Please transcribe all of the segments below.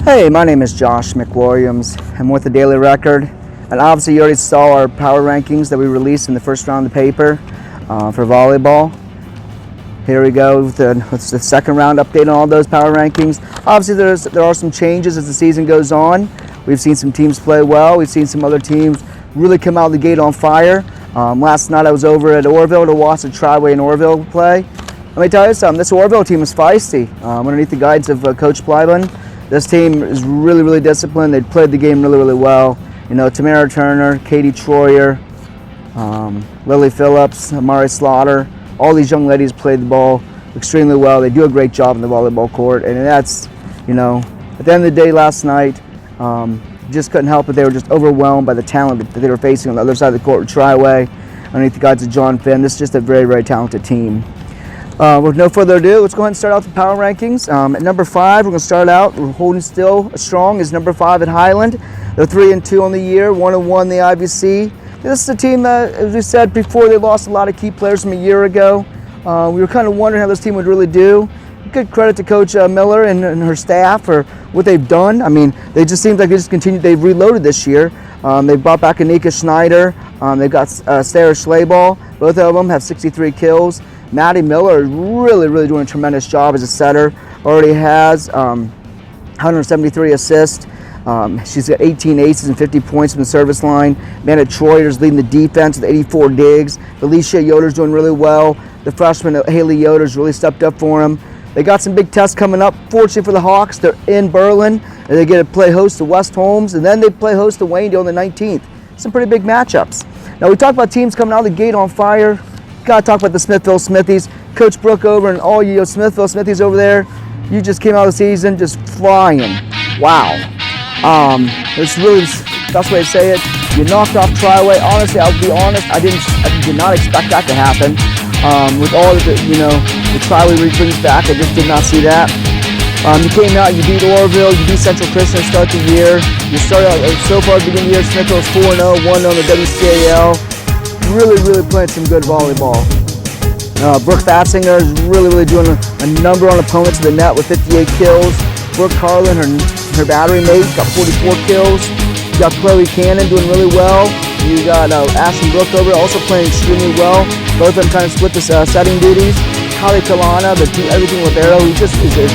Hey, my name is Josh McWilliams. I'm with the Daily Record, and obviously you already saw our power rankings that we released in the first round of the paper for volleyball. Here we go with the second round update on all those power rankings. Obviously there are some changes as the season goes on. We've seen some teams play well. We've seen some other teams really come out of the gate on fire. Last night I was over at Orville to watch the Triway and Orville play. Let me tell you something, this Orville team is feisty. Underneath the guidance of Coach Blyben, this team is really disciplined. They played the game really well. You know, Tamara Turner, Katie Troyer, Lily Phillips, Amari Slaughter, all these young ladies played the ball extremely well. They do a great job in the volleyball court, and that's, you know, at the end of the day last night, just couldn't help it. They were just overwhelmed by the talent that they were facing on the other side of the court with Triway, underneath the guidance of John Finn. This is just a very talented team. With no further ado, let's go ahead and start out the power rankings. At number 5, we're going to start out. We're holding still strong is number 5 at Highland. They're 3-2 on the year, 1-1 in the IVC. This is a team that, as we said before, they lost a lot of key players from a year ago. We were kind of wondering how this team would really do. Good credit to Coach Miller and her staff for what they've done. I mean, they just seems like they just continued. They've reloaded this year. They brought back Anika Schneider. They've got Sarah Schlaball. Both of them have 63 kills. Maddie Miller is really doing a tremendous job as a setter. Already has 173 assists. She's got 18 aces and 50 points from the service line. Amanda Troyer's leading the defense with 84 digs. Felicia Yoder's doing really well. The freshman Haley Yoder's really stepped up for them. They got some big tests coming up. Fortunately for the Hawks, they're in Berlin, and they get to play host to West Holmes, and then they play host to Waynedale on the 19th. Some pretty big matchups. Now we talked about teams coming out of the gate on fire. Got to talk about the Smithville Smithies. Coach Brooke over and all you Smithville Smithies over there, you just came out of the season just flying. Wow. It's really the best way to say it. You knocked off Triway. Honestly, I'll be honest, I did not expect that to happen. With all of the, the Triway brings back, I just did not see that. You came out, you beat Orville, you beat Central Christian to start the year. You started out, so far at the beginning of the year, Smithville's 4-0, 1-0 in the WCAL. Really playing some good volleyball. Brooke Fatzinger is really doing a number on opponents to the net with 58 kills. Brooke Carlin, her battery mate, got 44 kills. You got Chloe Cannon doing really well. You got Ashton Brooke over there also playing extremely well. Both of them kind of split the setting duties. Kali Kalana, everything libero, he just is an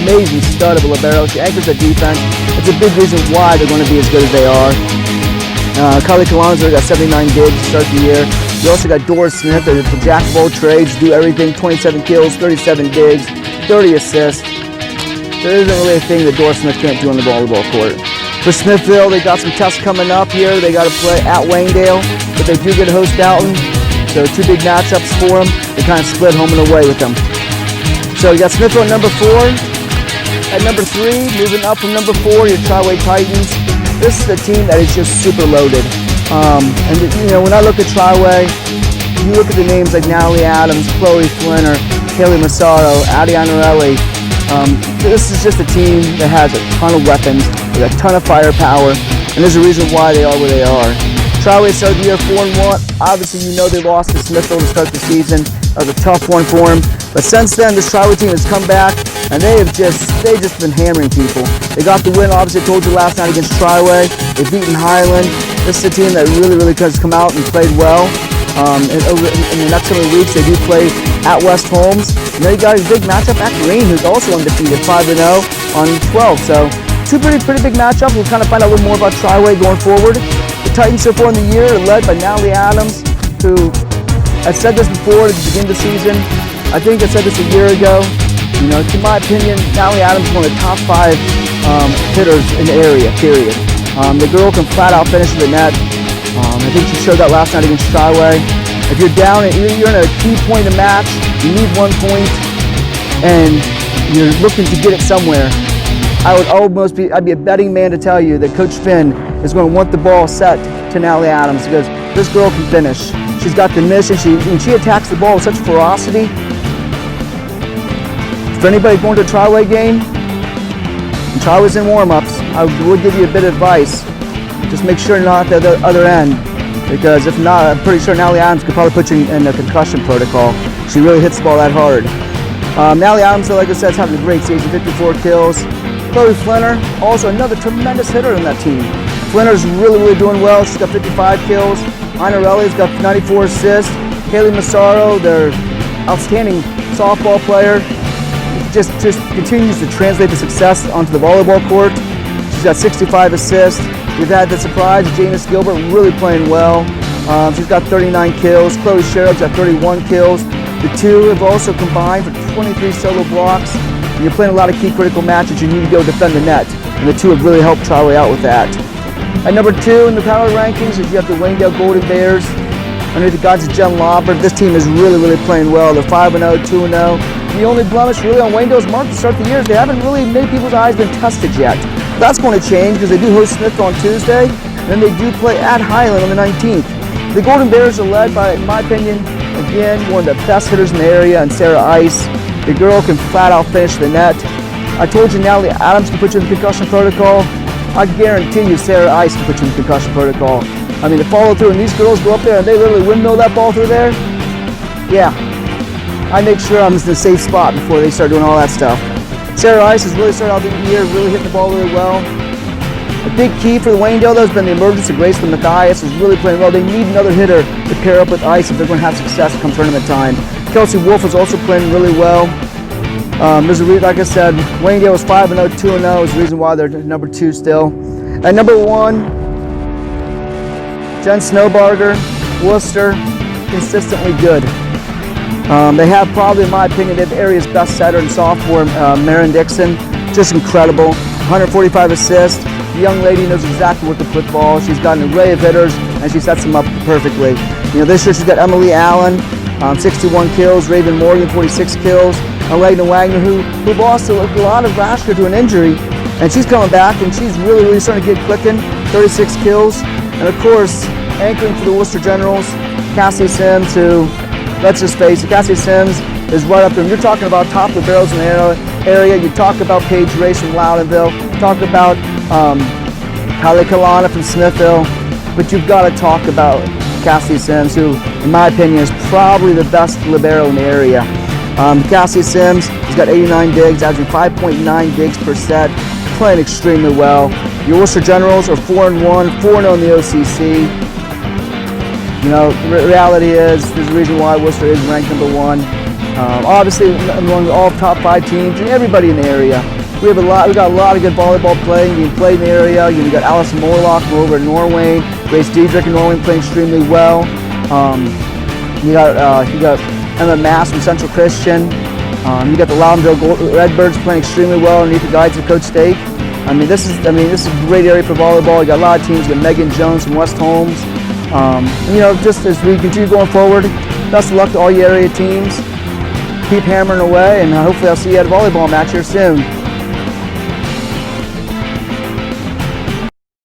amazing stud of a libero. She anchors the defense. It's a big reason why they're going to be as good as they are. Kali Kalana's got 79 digs to start the year. You also got Doris Smith, the jack of all trades, do everything, 27 kills, 37 digs, 30 assists. There isn't really a thing that Doris Smith can't do on the volleyball court. For Smithville, they got some tests coming up here. They got to play at Waynedale, but they do get to host Dalton. So 2 big matchups for them. They kind of split home and away with them. So you got Smithville at number 4. At number 3, moving up from number 4, your Triway Titans. This is a team that is just super loaded. When I look at Triway, you look at the names like Natalie Adams, Chloe Flynn, or Haley Massaro, Addie Anarelli. This is just a team that has a ton of weapons, with a ton of firepower, and there's a reason why they are where they are. Triway started the year 4-1. Obviously, they lost to Smithville to start the season. That was a tough one for them. But since then, this Triway team has come back, and they've just been hammering people. They got the win, obviously, I told you last night against Triway. They've beaten Highland. This is a team that really has come out and played well. In the next coming weeks, they do play at West Holmes. And then you got a big matchup at Green, who's also undefeated, 5-0 on 12. So 2 pretty big matchups. We'll kind of find out a little more about Triway going forward. The Titans so far in the year are led by Natalie Adams, who, I said this before at the beginning of the season. I think I said this a year ago. To my opinion, Natalie Adams is one of the top 5 hitters in the area, period. The girl can flat out finish the net. I think she showed that last night against Triway. If you're down and you're in a key point of the match, you need 1 point, and you're looking to get it somewhere, I'd be a betting man to tell you that Coach Finn is going to want the ball set to Natalie Adams because this girl can finish. She's got the mission. She attacks the ball with such ferocity. For anybody going to a Triway game, and Triway's in warm-ups, I would give you a bit of advice. Just make sure you're not at the other end, because if not, I'm pretty sure Natalie Adams could probably put you in a concussion protocol. She really hits the ball that hard. Natalie Adams, like I said, is having a great season, 54 kills. Chloe Flinner, also another tremendous hitter in that team. Flinner's really doing well. She's got 55 kills. Inarelli's got 94 assists. Haley Massaro, their outstanding softball player, just continues to translate the success onto the volleyball court. She's got 65 assists. We've had the surprise, Janice Gilbert, really playing well. She's got 39 kills. Chloe Sherrick's got 31 kills. The two have also combined for 23 solo blocks. When you're playing a lot of key critical matches, you need to go defend the net, and the two have really helped Charlie out with that. At number 2 in the power rankings is you have the Wayndale Golden Bears. Under the guidance of Jen Lobbert, this team is really playing well. They're 5-0, 2-0. The only blemish really on Wayndale's mark to start the year is they haven't really made people's eyes been tested yet. That's going to change because they do host Smith on Tuesday, and then they do play at Highland on the 19th. The Golden Bears are led by, in my opinion, again, one of the best hitters in the area, and Sarah Ice. The girl can flat out finish the net. I told you Natalie Adams can put you in the concussion protocol. I guarantee you Sarah Ice can put you in the concussion protocol. I mean, the follow through, and these girls go up there and they literally windmill that ball through there. Yeah, I make sure I'm in a safe spot before they start doing all that stuff. Sarah Ice has really started out the year, really hitting the ball really well. A big key for the Wayndale, though, has been the emergence of Grace Mathias, who's really playing well. They need another hitter to pair up with Ice if they're going to have success come tournament time. Kelsey Wolf is also playing really well. There's a reason, like I said, Wayndale was 5-0, 2-0 is the reason why they're number 2 still. At number 1, Jen Snowbarger, Worcester, consistently good. They have probably, in my opinion, they have the area's best setter and sophomore, Marin Dixon, just incredible. 145 assists. The young lady knows exactly where to put the ball. She's got an array of hitters, and she sets them up perfectly. You know, this year she's got Emily Allen, 61 kills, Raven Morgan, 46 kills, and Legna Wagner, who lost a lot of last year to an injury, and she's coming back, and she's really starting to get clicking, 36 kills. And of course, anchoring for the Worcester Generals, Cassie Sims, who, let's just face it, Cassie Sims is right up there. And you're talking about top of the barrels in the area. You talk about Paige Race from Loudonville, talk about Kylie Kalana from Smithville, but you've got to talk about Cassie Sims, who, in my opinion, is probably the best libero in the area. Cassie Sims has got 89 digs, averaging 5.9 digs per set, playing extremely well. Your Worcester Generals are 4-1, 4-0 in the OCC. You know, the reality is, there's a reason why Worcester is ranked number 1. Obviously, among all top 5 teams and everybody in the area. We got a lot of good volleyball playing. You can play in the area. You got Alison Morlock from over in Norway, Grace Diedrich in Norway playing extremely well. You got Emma Mass from Central Christian. You got the Loudonville Redbirds playing extremely well underneath the guidance of Coach Stake. I mean, this is a great area for volleyball. You got a lot of teams. You got Megan Jones from West Holmes. You know, just as we continue going forward, best of luck to all your area teams. Keep hammering away, and hopefully I'll see you at a volleyball match here soon.